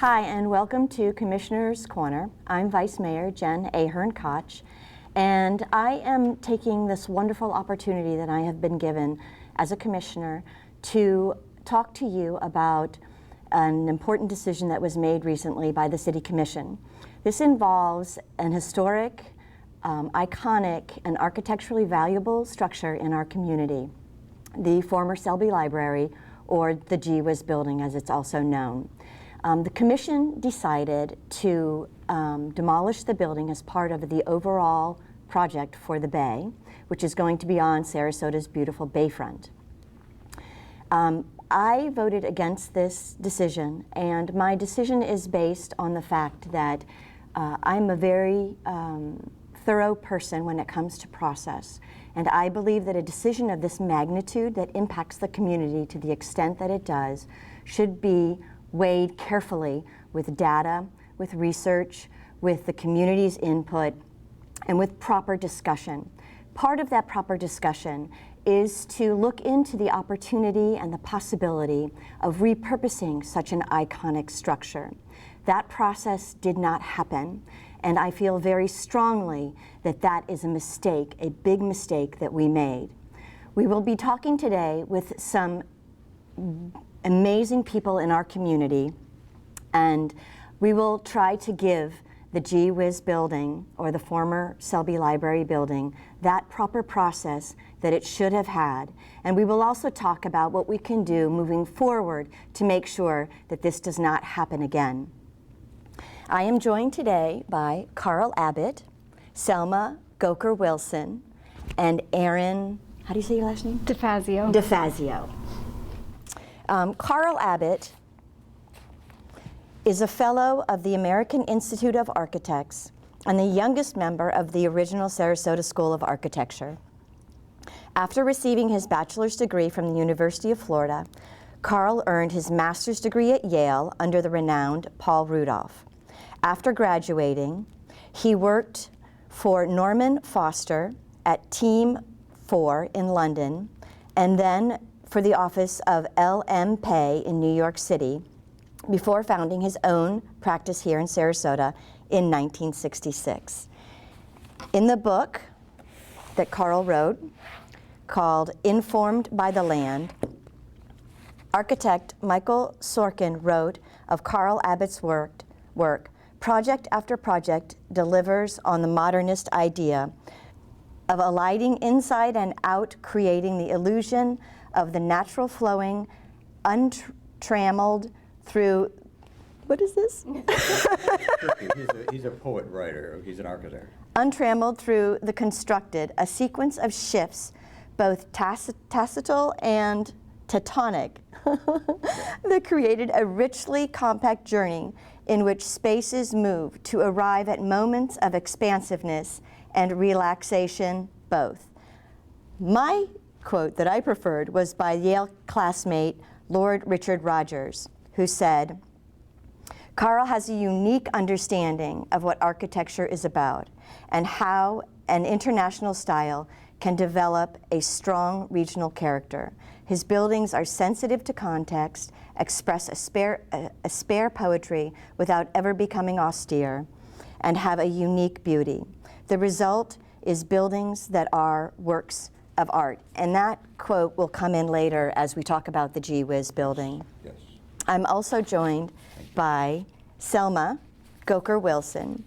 Hi, and welcome to Commissioner's Corner. I'm Vice Mayor Jen Ahearn-Koch, and I am taking this wonderful opportunity that I have been given as a commissioner to talk to you about an important decision that was made recently by the City Commission. This involves an historic, iconic, and architecturally valuable structure in our community, the former Selby Library, or the G.WIZ building as it's also known. The Commission decided to demolish the building as part of the overall project for the Bay, which is going to be on Sarasota's beautiful bayfront. I voted against this decision, and my decision is based on the fact that I'm a very thorough person when it comes to process, and I believe that a decision of this magnitude that impacts the community to the extent that it does should be weighed carefully with data, with research, with the community's input, and with proper discussion. Part of that proper discussion is to look into the opportunity and the possibility of repurposing such an iconic structure. That process did not happen, and I feel very strongly that that is a mistake, a big mistake that we made. We will be talking today with some amazing people in our community, and we will try to give the GWIZ building, or the former Selby Library building, that proper process that it should have had. And we will also talk about what we can do moving forward to make sure that this does not happen again. I am joined today by Carl Abbott, Selma Goker-Wilson, and Erin, how do you say your last name? DeFazio. DeFazio. Carl Abbott is a fellow of the American Institute of Architects and the youngest member of the original Sarasota School of Architecture. After receiving his bachelor's degree from the University of Florida, Carl earned his master's degree at Yale under the renowned Paul Rudolph. After graduating, he worked for Norman Foster at Team 4 in London, and then for the office of L.M. Pei in New York City, before founding his own practice here in Sarasota in 1966. In the book that Carl wrote, called Informed by the Land, architect Michael Sorkin wrote of Carl Abbott's work, project after project delivers on the modernist idea of alighting inside and out, creating the illusion of the natural flowing, untrammeled through, what is this? He's a poet writer, he's an architect. Untrammeled through the constructed, a sequence of shifts, both tacital and tectonic, that created a richly compact journey in which spaces move to arrive at moments of expansiveness and relaxation both. My quote that I preferred was by Yale classmate Lord Richard Rogers, who said, "Carl has a unique understanding of what architecture is about and how an international style can develop a strong regional character. His buildings are sensitive to context, express a spare poetry without ever becoming austere, and have a unique beauty. The result is buildings that are works of art." And that quote will come in later as we talk about the GWIZ building. Yes. I'm also joined by Selma Goker-Wilson,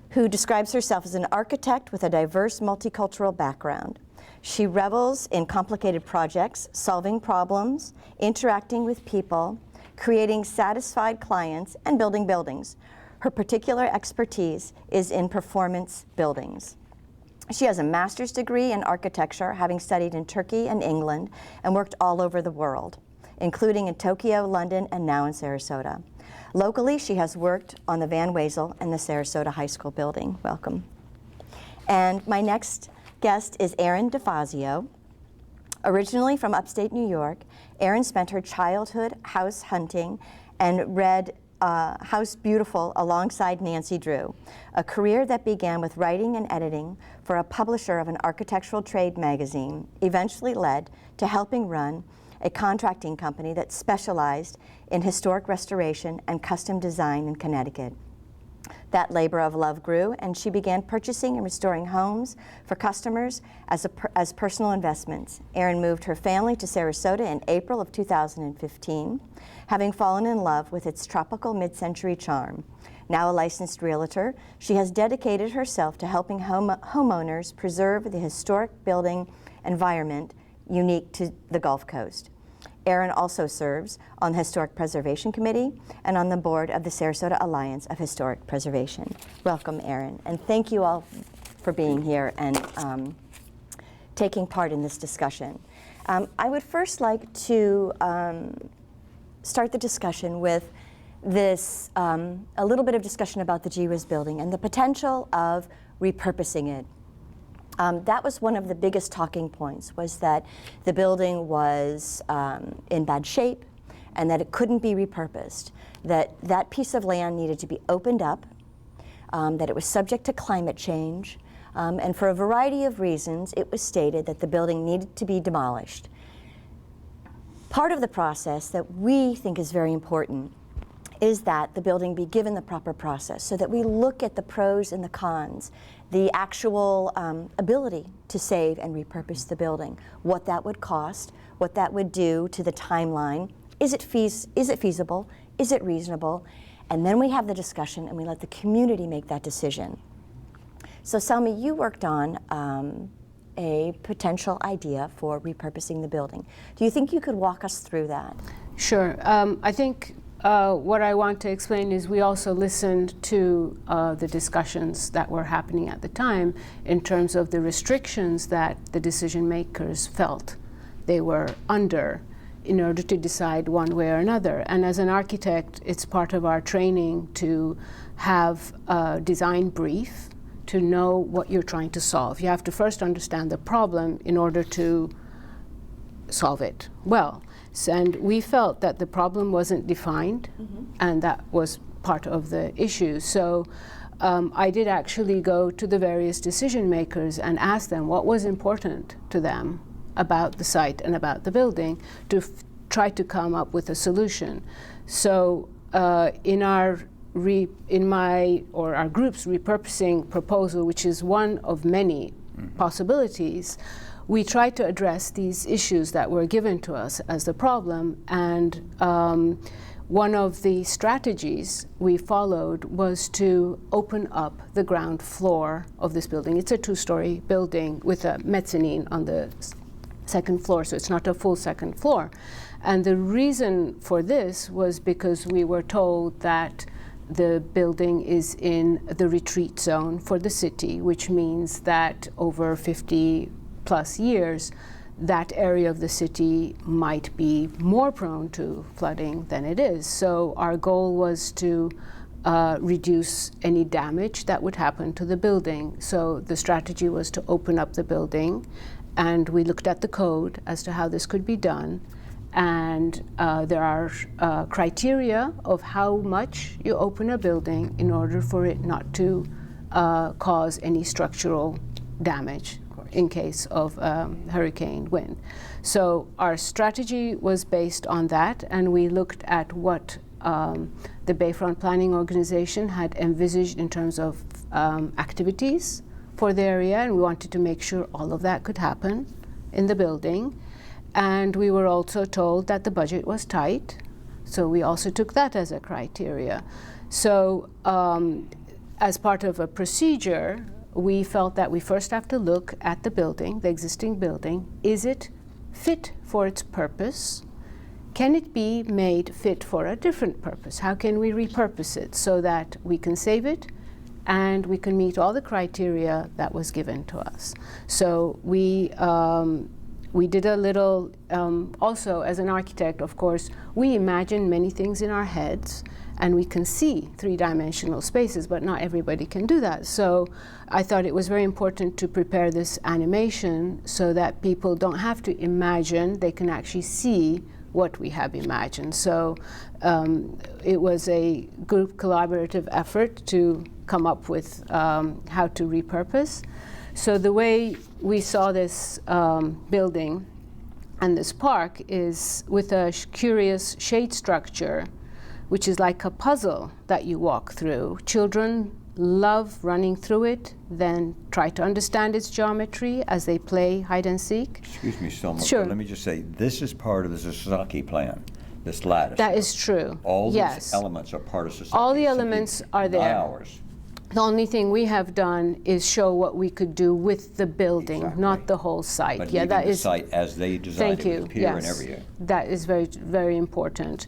who describes herself as an architect with a diverse multicultural background. She revels in complicated projects, solving problems, interacting with people, creating satisfied clients, and building buildings. Her particular expertise is in performance buildings. She has a master's degree in architecture, having studied in Turkey and England and worked all over the world, including in Tokyo, London, and now in Sarasota. Locally, she has worked on the Van Wezel and the Sarasota High School building. Welcome. And my next guest is Erin DeFazio. Originally from upstate New York, Erin spent her childhood house hunting and read House Beautiful alongside Nancy Drew, a career that began with writing and editing for a publisher of an architectural trade magazine, eventually led to helping run a contracting company that specialized in historic restoration and custom design in Connecticut. That labor of love grew, and she began purchasing and restoring homes for customers as personal investments. Erin moved her family to Sarasota in April of 2015, having fallen in love with its tropical mid-century charm. Now a licensed realtor, she has dedicated herself to helping homeowners preserve the historic building environment unique to the Gulf Coast. Erin also serves on the Historic Preservation Committee and on the board of the Sarasota Alliance of Historic Preservation. Welcome, Erin, and thank you all for being here and taking part in this discussion. I would first like to start the discussion with this, a little bit of discussion about the GWIZ building and the potential of repurposing it. That was one of the biggest talking points, was that the building was in bad shape and that it couldn't be repurposed, that that piece of land needed to be opened up, that it was subject to climate change, and for a variety of reasons it was stated that the building needed to be demolished. Part of the process that we think is very important is that the building be given the proper process, so that we look at the pros and the cons, the actual ability to save and repurpose the building, what that would cost, what that would do to the timeline, is it feasible, is it reasonable, and then we have the discussion and we let the community make that decision. So Selma, you worked on a potential idea for repurposing the building. Do you think you could walk us through that? Sure. I think what I want to explain is we also listened to the discussions that were happening at the time in terms of the restrictions that the decision makers felt they were under in order to decide one way or another. And as an architect, it's part of our training to have a design brief to know what you're trying to solve. You have to first understand the problem in order to solve it well. And we felt that the problem wasn't defined, and that was part of the issue. So I did actually go to the various decision makers and ask them what was important to them about the site and about the building to try to come up with a solution. So in our group's repurposing proposal, which is one of many possibilities, we tried to address these issues that were given to us as the problem, and one of the strategies we followed was to open up the ground floor of this building. It's a two-story building with a mezzanine on the second floor, so it's not a full second floor. And the reason for this was because we were told that the building is in the retreat zone for the city, which means that over 50 plus years, that area of the city might be more prone to flooding than it is. So our goal was to reduce any damage that would happen to the building. So the strategy was to open up the building, and we looked at the code as to how this could be done. And there are criteria of how much you open a building in order for it not to cause any structural damage in case of hurricane wind. So our strategy was based on that, and we looked at what the Bayfront Planning Organization had envisaged in terms of activities for the area, and we wanted to make sure all of that could happen in the building. And we were also told that the budget was tight, so we also took that as a criteria. So as part of a procedure, we felt that we first have to look at the building, the existing building. Is it fit for its purpose? Can it be made fit for a different purpose? How can we repurpose it so that we can save it and we can meet all the criteria that was given to us? So we did a little, also as an architect, of course, we imagine many things in our heads, and we can see three-dimensional spaces, but not everybody can do that. So I thought it was very important to prepare this animation so that people don't have to imagine, they can actually see what we have imagined. So it was a group collaborative effort to come up with how to repurpose. So the way we saw this building, And this park is with a curious shade structure, which is like a puzzle that you walk through. Children love running through it, then try to understand its geometry as they play hide and seek. Excuse me, Selma, Sure. but let me just say, this is part of the Sasaki plan, this lattice. That is true. All yes. these elements are part of Sasaki. All the Simply elements are not there. ours. The only thing we have done is show what we could do with the building, Exactly. not the whole site. But Yeah, leaving that the is. site as they designed Thank it you. would appear Yes, in everything. that is very, very important.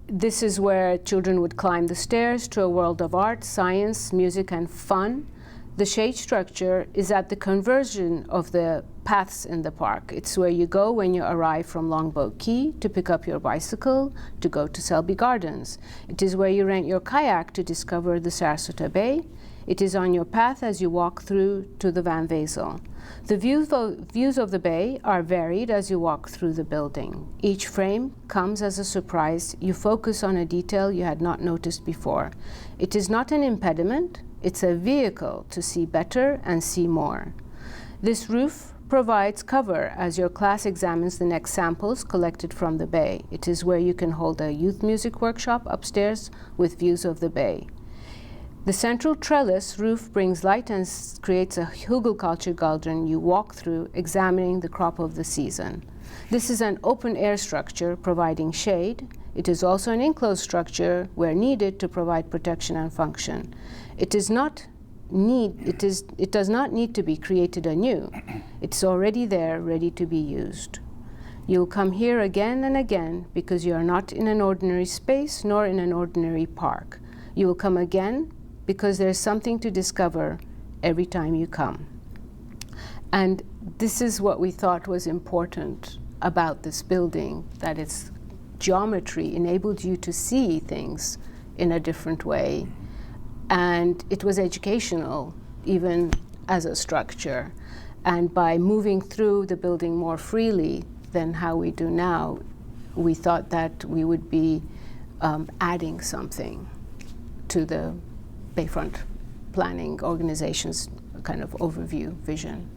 This is where children would climb the stairs to a world of art, science, music, and fun. The shade structure is at the conversion of the paths in the park. It's where you go when you arrive from Longboat Key to pick up your bicycle to go to Selby Gardens. It is where you rent your kayak to discover the Sarasota Bay. It is on your path as you walk through to the Van Wezel. The views of the bay are varied as you walk through the building. Each frame comes as a surprise. You focus on a detail you had not noticed before. It is not an impediment, it's a vehicle to see better and see more. This roof provides cover as your class examines the next samples collected from the bay. It is where you can hold a youth music workshop upstairs with views of the bay. The central trellis roof brings light and creates a hugelkultur garden you walk through, examining the crop of the season. This is an open-air structure providing shade. It is also an enclosed structure where needed to provide protection and function. It does not need to be created anew. It's already there, ready to be used. You'll come here again and again because you are not in an ordinary space nor in an ordinary park. You will come again because there's something to discover every time you come. And this is what we thought was important about this building, that its geometry enabled you to see things in a different way. And it was educational, even as a structure. And by moving through the building more freely than how we do now, we thought that we would be adding something to the Bayfront planning organization's kind of overview vision.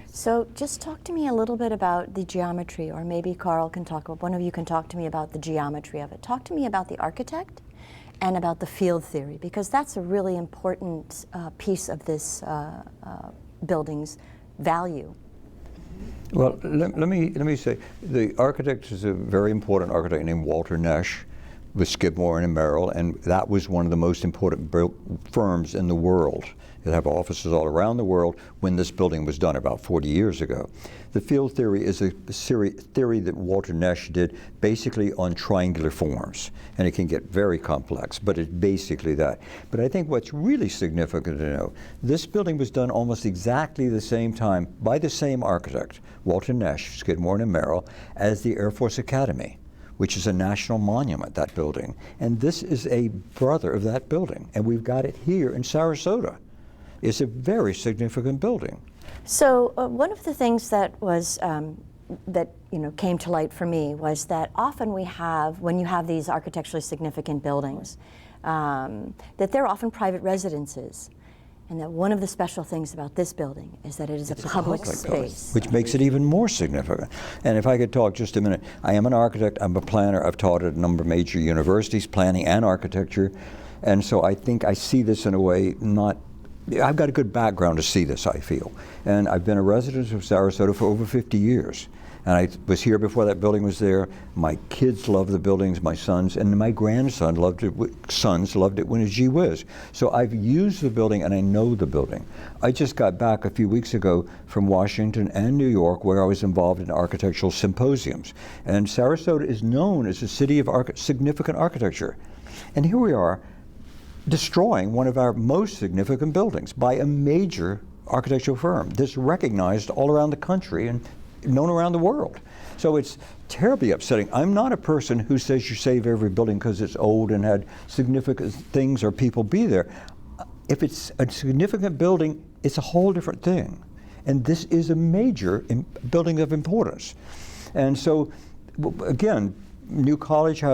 So just talk to me a little bit about the geometry, or maybe Carl can talk, one of you can talk to me about the geometry of it. Talk to me about the architect and about the field theory, because that's a really important piece of this building's value. Well, let me say, the architect is a very important architect named Walter Netsch with Skidmore and Merrill, and that was one of the most important firms in the world. They have offices all around the world when this building was done about 40 years ago. The field theory is a theory that Walter Netsch did basically on triangular forms, and it can get very complex, but it's basically that. But I think what's really significant to know, this building was done almost exactly the same time by the same architect, Walter Netsch, Skidmore and Merrill, as the Air Force Academy, which is a national monument, that building. And this is a brother of that building, and we've got it here in Sarasota. It's a very significant building. So one of the things that was that came to light for me was that often we have, when you have these architecturally significant buildings, that they're often private residences. And that one of the special things about this building is that it is a public space. Which makes it even more significant. And if I could talk just a minute, I am an architect, I'm a planner, I've taught at a number of major universities, planning and architecture, and so I think I see this in a way I've got a good background to see this, I feel. And I've been a resident of Sarasota for over 50 years. And I was here before that building was there. My kids love the buildings, my sons, and my grandson loved it. Sons loved it when it was GWIZ. So I've used the building and I know the building. I just got back a few weeks ago from Washington and New York, where I was involved in architectural symposiums. And Sarasota is known as a city of significant architecture. And here we are, destroying one of our most significant buildings by a major architectural firm that's recognized all around the country and known around the world. So it's terribly upsetting. I'm not a person who says you save every building because it's old and had significant things or people be there. If it's a significant building, it's a whole different thing. And this is a major building of importance. And so, again, New College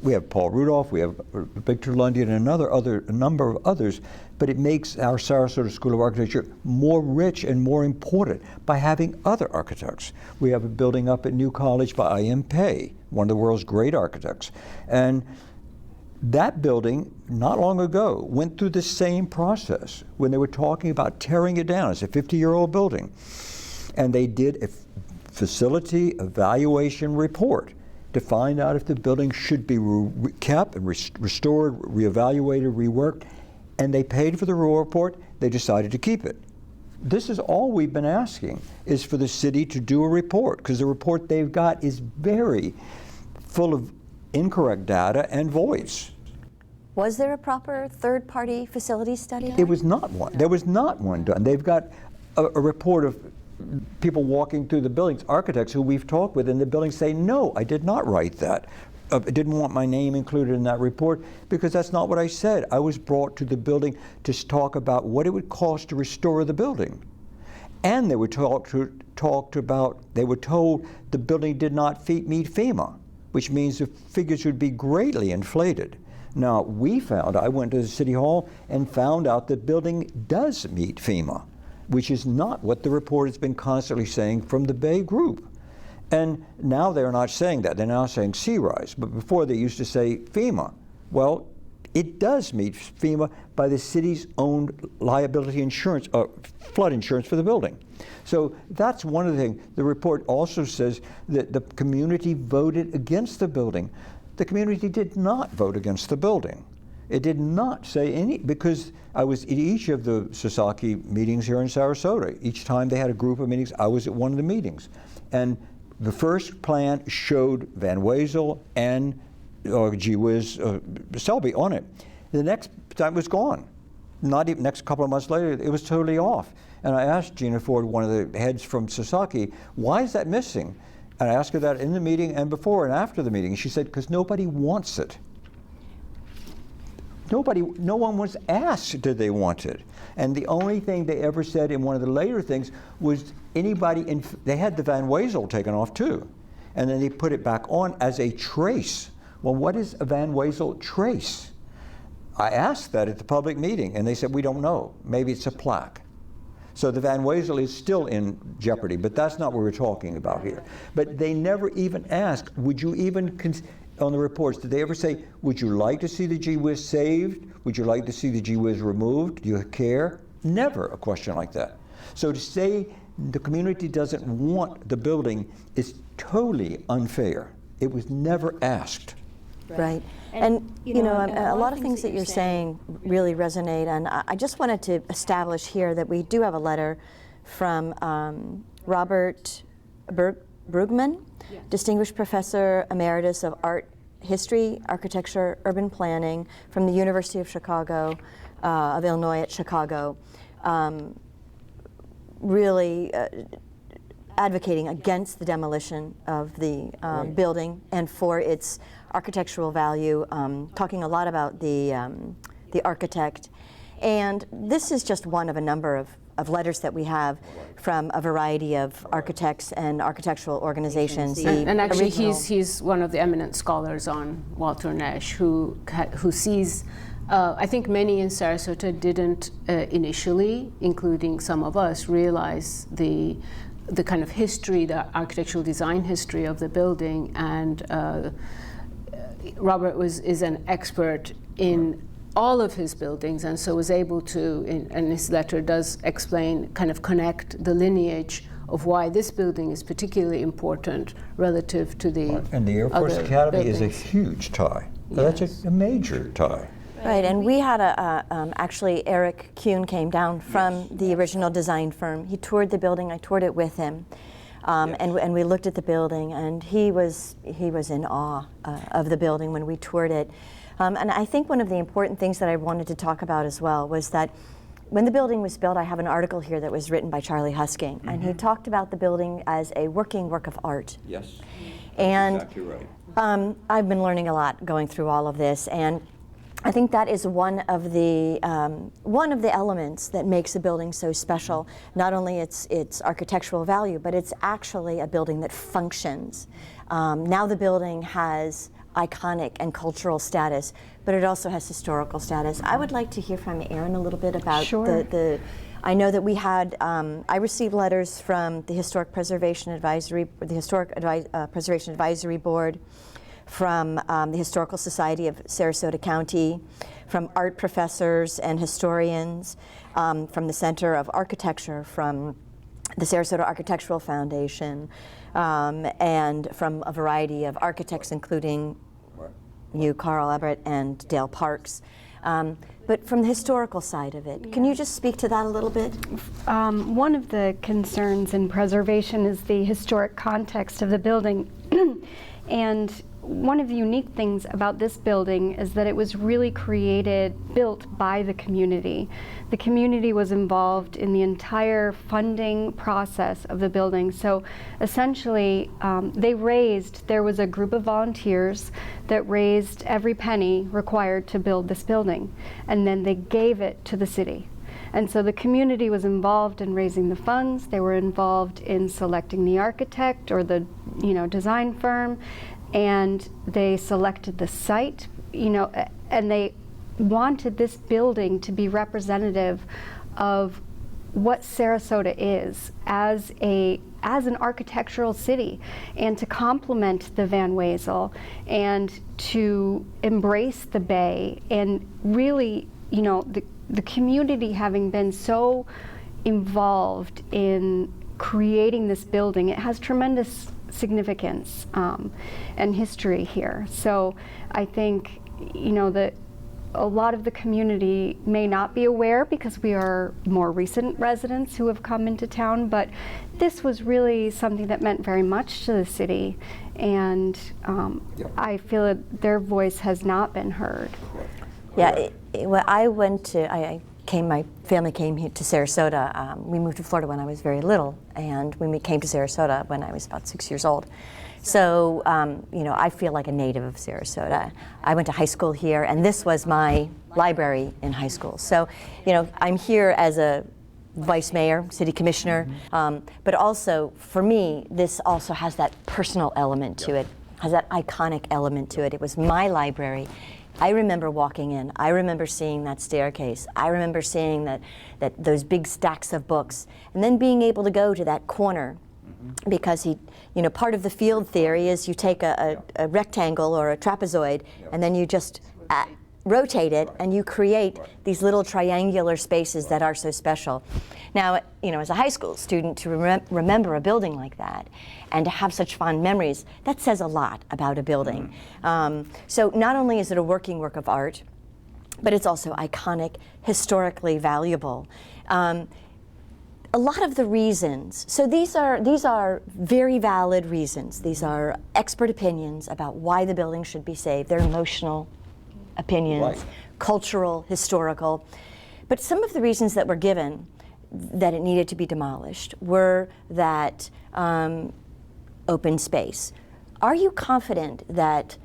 we have Paul Rudolph, we have Victor Lundy, and a number of others, but it makes our Sarasota School of Architecture more rich and more important by having other architects. We have a building up at New College by I.M. Pei, one of the world's great architects. And that building, not long ago, went through the same process when they were talking about tearing it down. It's a 50-year-old building. And they did a facility evaluation report to find out if the building should be kept and restored, reevaluated, reworked, and they paid for the report. They decided to keep it. This is all we've been asking, is for the city to do a report, because the report they've got is very full of incorrect data and voids. Was there a proper third-party facility study? It was not one. There was not one done. They've got a report of people walking through the buildings, architects who we've talked with in the building say, no, I did not write that. I didn't want my name included in that report because that's not what I said. I was brought to the building to talk about what it would cost to restore the building. And they were told the building did not meet FEMA, which means the figures would be greatly inflated. Now, I went to the City Hall and found out the building does meet FEMA, which is not what the report has been constantly saying from the Bay Group. And now they're not saying that. They're now saying sea-rise. But before they used to say FEMA. Well, it does meet FEMA by the city's own liability insurance, flood insurance for the building. So that's one of the things. The report also says that the community voted against the building. The community did not vote against the building. It did not say because I was at each of the Sasaki meetings here in Sarasota. Each time they had a group of meetings, I was at one of the meetings. And the first plan showed Van Wezel and GWIZ Selby on it. The next time it was gone. Not even next couple of months later, it was totally off. And I asked Gina Ford, one of the heads from Sasaki, why is that missing? And I asked her that in the meeting and before and after the meeting. She said, because nobody wants it. No one was asked, did they want it? And the only thing they ever said in one of the later things was they had the Van Wezel taken off too. And then they put it back on as a trace. Well, what is a Van Wezel trace? I asked that at the public meeting and they said, we don't know. Maybe it's a plaque. So the Van Wezel is still in jeopardy, but that's not what we're talking about here. But they never even asked, would you even, on the reports, did they ever say, would you like to see the GWIZ saved? Would you like to see the GWIZ removed? Do you care? Never a question like that. So to say the community doesn't want the building is totally unfair. It was never asked. Right. And you know, a lot of things that you're saying really resonate, and I just wanted to establish here that we do have a letter from Robert Brugman, Distinguished Professor Emeritus of Art History, Architecture, Urban Planning from the University of Chicago, of Illinois at Chicago, really advocating against the demolition of the building and for its architectural value, talking a lot about the architect. And this is just one of a number of letters that we have from a variety of architects and architectural organizations. And actually he's one of the eminent scholars on Walter Netsch who sees, I think many in Sarasota didn't initially, including some of us, realize the kind of history, the architectural design history of the building. And Robert is an expert in all of his buildings, and so was able to, and his letter does explain, kind of connect the lineage of why this building is particularly important relative to the And the Air Force Academy is a huge tie. Yes. That's a major tie. Right, and we had actually Eric Kuhn came down from the original design firm. He toured the building, I toured it with him. And we looked at the building, and he was in awe of the building when we toured it. And I think one of the important things that I wanted to talk about as well was that when the building was built, I have an article here that was written by Charlie Husking, and he talked about the building as a working work of art. Yes, and exactly right. I've been learning a lot going through all of this, and I think that is one of the elements that makes a building so special. Not only its architectural value, but it's actually a building that functions. Now the building has iconic and cultural status, but it also has historical status. I would like to hear from Erin a little bit about the I know that we had, I received letters from the Preservation Advisory Board, from the Historical Society of Sarasota County, from art professors and historians, from the Center of Architecture, from the Sarasota Architectural Foundation, and from a variety of architects, including you, Carl Abbott, and Dale Parks. But from the historical side of it, can you just speak to that a little bit? One of the concerns in preservation is the historic context of the building. And one of the unique things about this building is that it was really built by the community. The community was involved in the entire funding process of the building. So essentially, there was a group of volunteers that raised every penny required to build this building, and then they gave it to the city. And so the community was involved in raising the funds. They were involved in selecting the architect or the design firm, and they selected the site, and they wanted this building to be representative of what Sarasota is as an architectural city, and to complement the Van Wezel, and to embrace the bay, and really, the community having been so involved in creating this building, it has tremendous significance and history here. So I think, that a lot of the community may not be aware because we are more recent residents who have come into town, but this was really something that meant very much to the city, and I feel that their voice has not been heard. Yeah, my family came here to Sarasota. We moved to Florida when I was very little, and we came to Sarasota when I was about 6 years old. So, I feel like a native of Sarasota. I went to high school here, and this was my library in high school. So, I'm here as a vice mayor, city commissioner, but also, for me, this also has that personal element to it, has that iconic element to it. It was my library. I remember walking in. I remember seeing that staircase. I remember seeing that those big stacks of books, and then being able to go to that corner, because part of the field theory is you take a rectangle or a trapezoid, and then you just rotate it, and you create these little triangular spaces that are so special. Now, as a high school student, to remember a building like that and to have such fond memories, that says a lot about a building. So not only is it a working work of art, but it's also iconic, historically valuable. A lot of the reasons, so these are very valid reasons. These are expert opinions about why the building should be saved. They're emotional opinions, cultural, historical. But some of the reasons that were given that it needed to be demolished were that open space. Are you confident that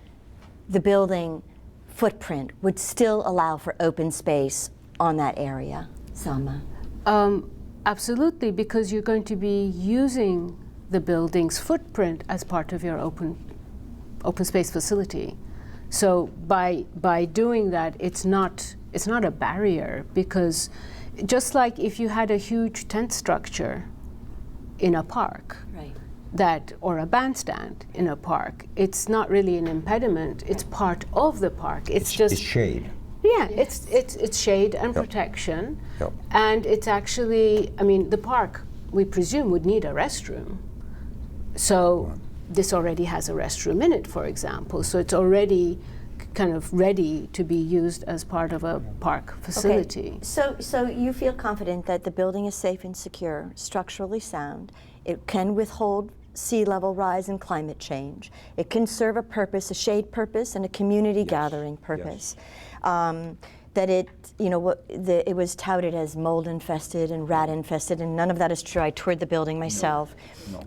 the building footprint would still allow for open space on that area, Selma? Absolutely, because you're going to be using the building's footprint as part of your open space facility. So by doing that, it's not a barrier, because just like if you had a huge tent structure in a park, or a bandstand in a park, it's not really an impediment. It's part of the park. It's shade. Yeah, it's shade and protection, and it's actually, the park, we presume, would need a restroom. So this already has a restroom in it, for example. So it's already kind of ready to be used as part of a park facility. Okay. So you feel confident that the building is safe and secure, structurally sound. It can withhold sea level rise and climate change. It can serve a purpose, a shade purpose, and a community gathering purpose. that it, it was touted as mold infested and rat infested, and none of that is true. I toured the building myself.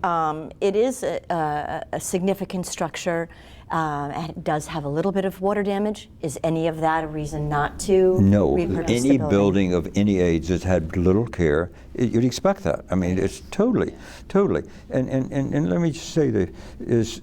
No. It is a significant structure. And it does have a little bit of water damage. Is any of that a reason not to repurpose the any building? building of any age that's had little care, you'd expect that. I mean, it's totally. And let me just say that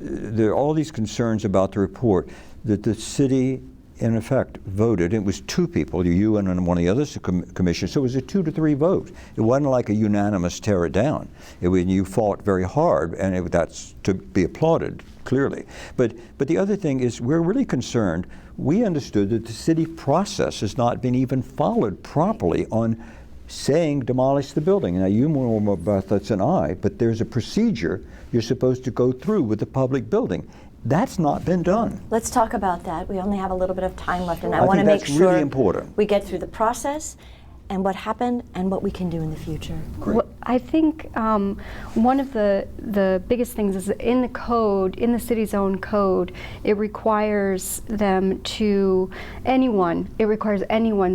there are all these concerns about the report that the city, in effect, voted. It was two people, you and one of the other commissioners, so it was a 2-3 vote. It wasn't like a unanimous tear it down. You fought very hard, and that's to be applauded, clearly. But the other thing is, we're really concerned. We understood that the city process has not been even followed properly on saying demolish the building. Now, you know more about that than I, but there's a procedure you're supposed to go through with the public building. That's not been done. Let's talk about that. We only have a little bit of time left, and I I want to think make that's sure really important. we get through the process and what happened and what we can do in the future. Well, I think one of the biggest things is that in the code, in the city's own code, it requires anyone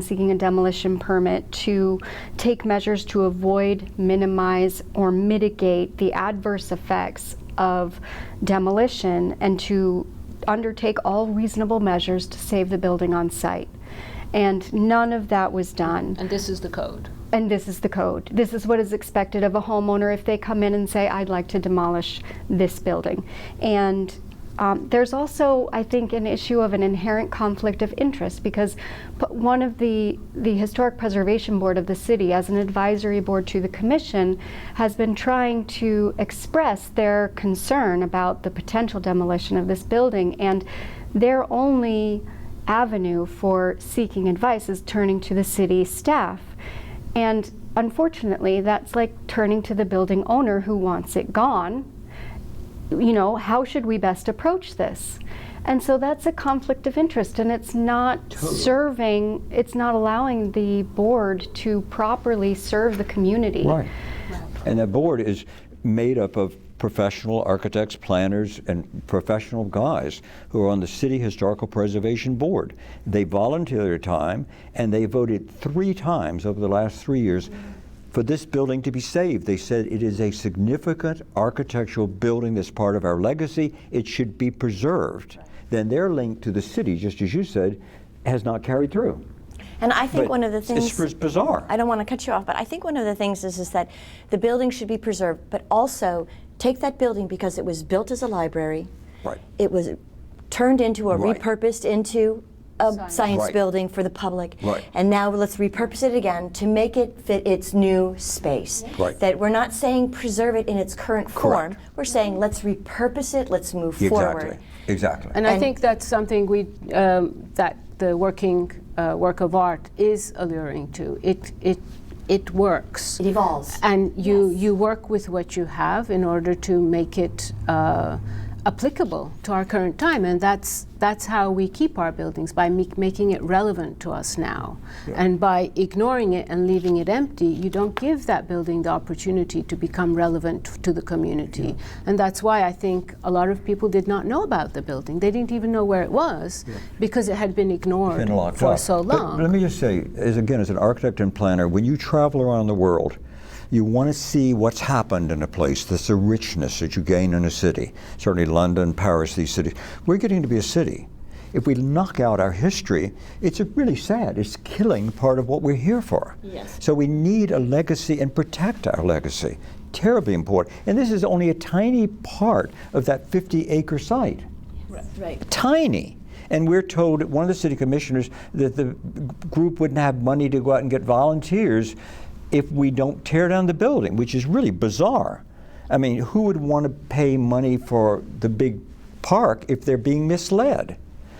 seeking a demolition permit to take measures to avoid, minimize, or mitigate the adverse effects of demolition and to undertake all reasonable measures to save the building on site. And none of that was done. And this is the code. And this is the code. This is what is expected of a homeowner if they come in and say, I'd like to demolish this building. And there's also, I think, an issue of an inherent conflict of interest, because one of the Historic Preservation Board of the city, as an advisory board to the commission, has been trying to express their concern about the potential demolition of this building, and their only avenue for seeking advice is turning to the city staff. And unfortunately, that's like turning to the building owner who wants it gone. How should we best approach this? And so that's a conflict of interest, and it's not it's not allowing the board to properly serve the community. Right. And the board is made up of professional architects, planners, and professional guys who are on the City Historical Preservation Board. They volunteer their time, and they voted 3 times over the last 3 years for this building to be saved. They said it is a significant architectural building that's part of our legacy. It should be preserved. Then their link to the city, just as you said, has not carried through. And I think one of the things... It's bizarre. I don't want to cut you off, but I think one of the things is that the building should be preserved, but also take that building because it was built as a library. Right. It was turned into Right. repurposed into a science Right. building for the public. Right. And now let's repurpose it again to make it fit its new space. Right. That we're not saying preserve it in its current form. Correct. We're saying let's repurpose it, let's move forward. Exactly. And I think that's something that the work of art is alluring to. It works. It evolves. And you work with what you have in order to make it applicable to our current time, and that's how we keep our buildings, by making it relevant to us now. Yeah. And by ignoring it and leaving it empty, you don't give that building the opportunity to become relevant to the community. Yeah. And that's why I think a lot of people did not know about the building. They didn't even know where it was because it had been ignored for so long. But let me just say, as an architect and planner, when you travel around the world, you want to see what's happened in a place. That's the richness that you gain in a city. Certainly London, Paris, these cities. We're getting to be a city. If we knock out our history, it's really sad. It's killing part of what we're here for. Yes. So we need a legacy and protect our legacy. Terribly important. And this is only a tiny part of that 50-acre site. Right. Tiny. And we're told, one of the city commissioners, that the group wouldn't have money to go out and get volunteers if we don't tear down the building, which is really bizarre. I mean, who would want to pay money for the big park if they're being misled?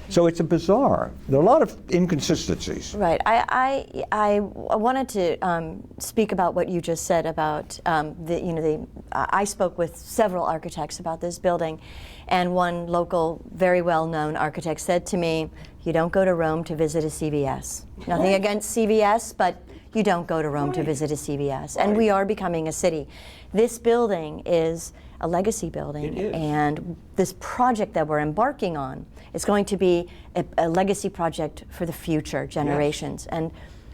So it's a bizarre. There are a lot of inconsistencies. Right. I wanted to speak about what you just said about I spoke with several architects about this building, and one local, very well-known architect said to me, "You don't go to Rome to visit a CVS." Nothing against CVS, but you don't go to Rome to visit a CVS. And we are becoming a city. This building is a legacy building. It is. And this project that we're embarking on is going to be a legacy project for the future generations. And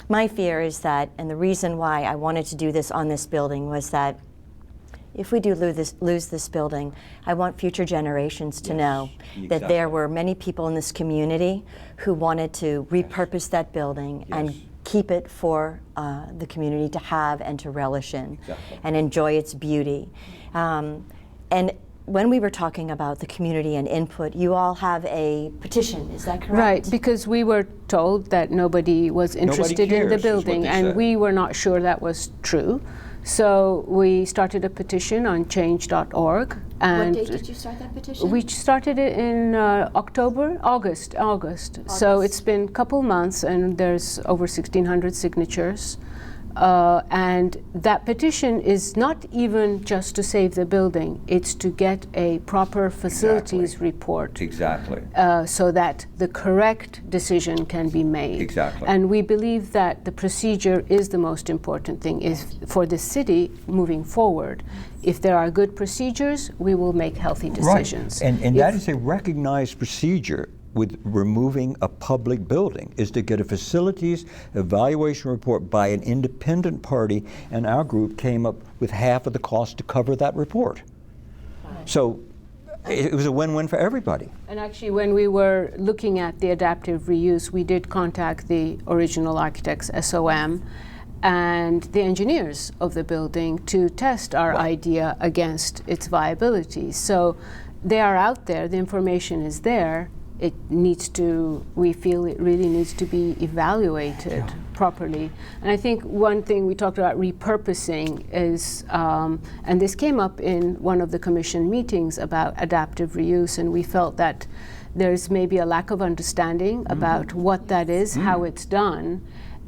my fear is that, and the reason why I wanted to do this on this building was that if we do lose this building, I want future generations to know that there were many people in this community who wanted to repurpose that building and keep it for the community to have and to relish in and enjoy its beauty. And when we were talking about the community and input, you all have a petition, is that correct? Right, because we were told that nobody was interested in the cares, is what building, they and said. we were not sure that was true. So we started a petition on change.org. And What date did you start that petition? we started it in August. So it's been a couple months, and there's over 1,600 signatures. And that petition is not even just to save the building, it's to get a proper facilities report. Exactly. So that the correct decision can be made. Exactly. And we believe that the procedure is the most important thing is for the city moving forward. If there are good procedures, we will make healthy decisions. Right. And that is a recognized procedure with removing a public building, is to get a facilities evaluation report by an independent party, and our group came up with half of the cost to cover that report. So it was a win-win for everybody. And actually, when we were looking at the adaptive reuse, we did contact the original architects, SOM, and the engineers of the building to test our idea against its viability. So they are out there, the information is there. It needs to, we feel it really needs to be evaluated properly. And I think one thing we talked about repurposing is, and this came up in one of the commission meetings about adaptive reuse, and we felt that there's maybe a lack of understanding about what that is, how it's done.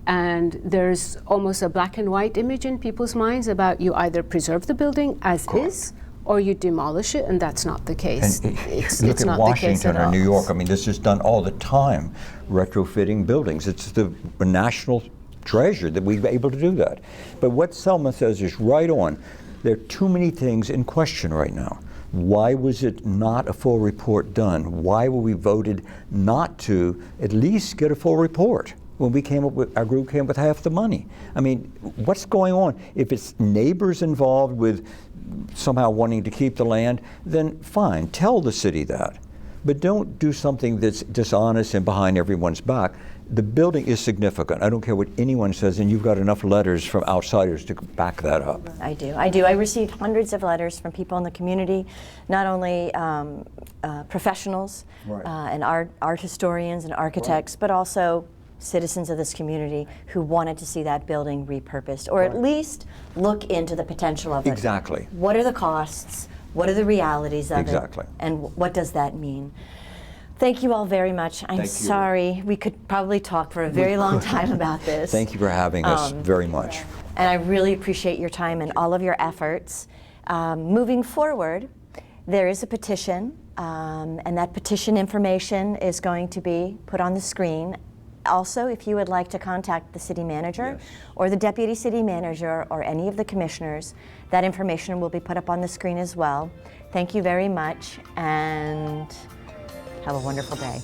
And there's almost a black and white image in people's minds about you either preserve the building as is, or you demolish it, and that's not the case. And It's look at not the case Washington at or all. New York. I mean, this is done all the time, retrofitting buildings. It's the national treasure that we're able to do that. But what Selma says is right on. There are too many things in question right now. Why was it not a full report done? Why were we voted not to at least get a full report? When we came up with, our group came up with half the money. I mean, what's going on? If it's neighbors involved with somehow wanting to keep the land, then fine, tell the city that. But don't do something that's dishonest and behind everyone's back. The building is significant. I don't care what anyone says, and you've got enough letters from outsiders to back that up. I do. I received hundreds of letters from people in the community, not only professionals and art historians and architects, but also citizens of this community who wanted to see that building repurposed, or at least look into the potential of it. Exactly. What are the costs? What are the realities of Exactly. it? And what does that mean? Thank you all very much. I'm Thank you. sorry. We could probably talk for a very long time about this. Thank you for having us very much. And I really appreciate your time and all of your efforts. Moving forward, there is a petition, and that petition information is going to be put on the screen. Also, if you would like to contact the city manager or the deputy city manager or any of the commissioners, that information will be put up on the screen as well. Thank you very much, and have a wonderful day.